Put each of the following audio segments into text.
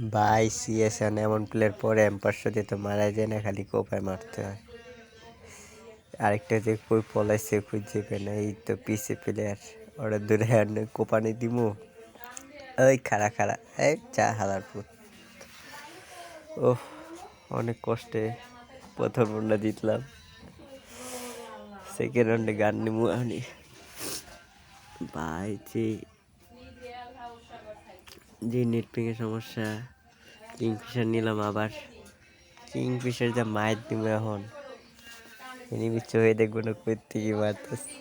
ভাই সিএসএন এমন প্লেয়ার পরে এম500 দিয়ে তো মারা যায় না, খালি কোপায় মারতে হয়। আরেকটা যে কই পলাইছে খুঁজে পেয়ে না, এই তো পিসি প্লেয়ার, ওরা দূরে কোপানি দিমু। ওই খাড়া খাড়া, এই চা হালার পুত। ওহ, অনেক কষ্টে প্রথম রাউন্ডটা জিতলাম, সেকেন্ড রাউন্ডে গান নিমু আমি। ভাই যে নেটপিংয়ের সমস্যা, কিংফিশার নিলাম আবার। কিংফিশার যা মায়ের দিমু এখন, এনিমি চোখে দেখবো না কই থেকে মারতেছে।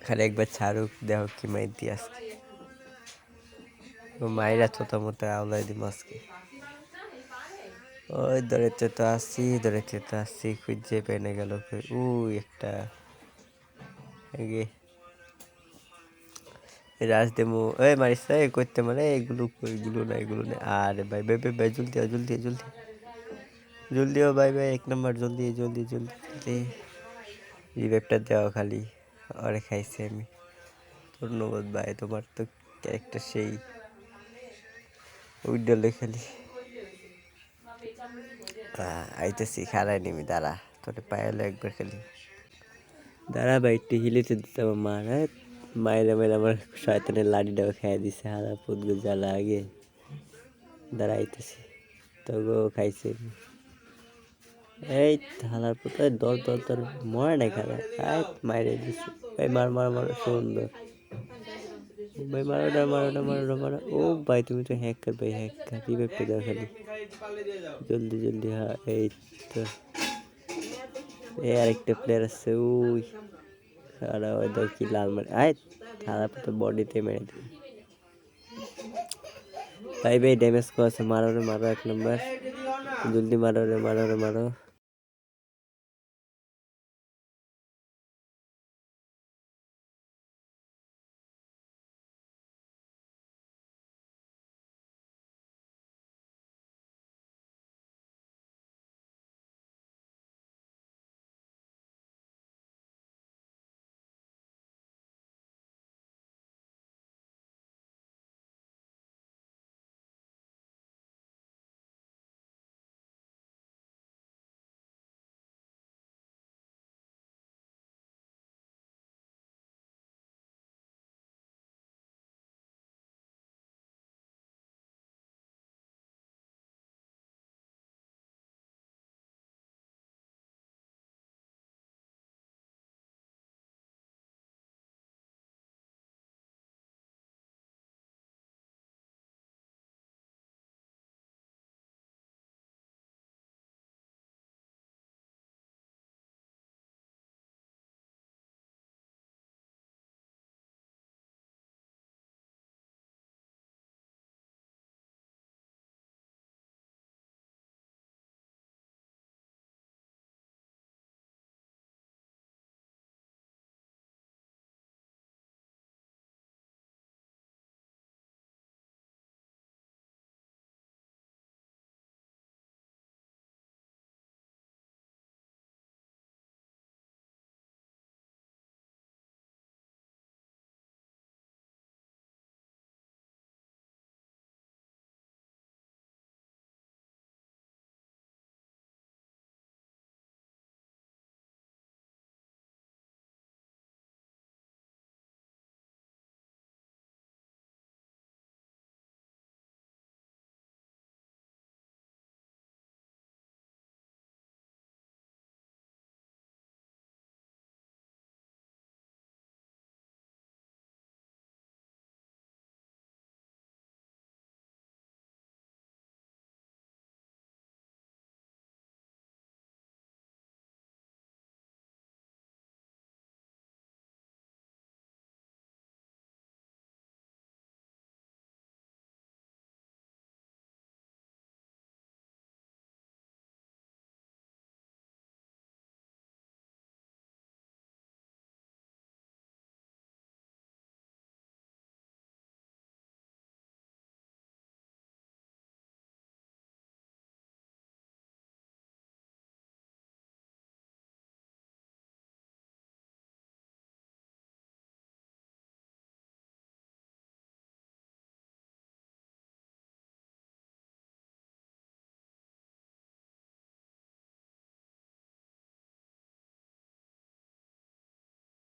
খালি একবার ছাড়ুক, দেখো কি মাইর দিয়ে আজকে। মায়েরা ছোটো মতো আওলাই দিম আজকে। ওই দৌড়াইতে তো আসছি খুঁজে পেনে গেল। উই একটা রাজ দেমু, এই মারিস এই করতে মানে এগুলো না। আরে ভাই ভাই ভাই ভাই, জলদি ও ভাই ভাই, 1 নম্বর জলদি। রিভাইভটা দেওয়া খালি, আরে খাইছি আমি। ধন্যবাদ ভাই, তোমার তো ক্যারেক্টার সেই উইডলে খালি। আইতেছি, খারাই নিবি দাঁড়া, তোরে পাইলে একবার খালি দাঁড়া ভাই, একটু হিলিতে দিতে আমার মার। হ্যাঁ, মায়ের আমার শয়তানের লাঠিটাও খেয়ে দিছে, হারা পুতগু জ্বালা আগে। দাঁড়া আইতেছি, তোগো খাইছে। এই হালার পুত, দর মরে নাই খালা, মাইরে দিছে। এই মার সুন্দর ভাই, মারো। ও ভাই, তুমি তো হ্যাকার ভাই, হ্যাকার। রিভাইভটা দাও খালি, জলদি। হ্যাঁ, এই তো আরেকটা প্লেয়ার আছে ওই খারাপ, ওই দেখ কি লাল মারে। খারাপ তো বডিতে মেরে দিই ভাই। ড্যামেজ করেছে, মারো 1 নম্বর, জলদি মারো।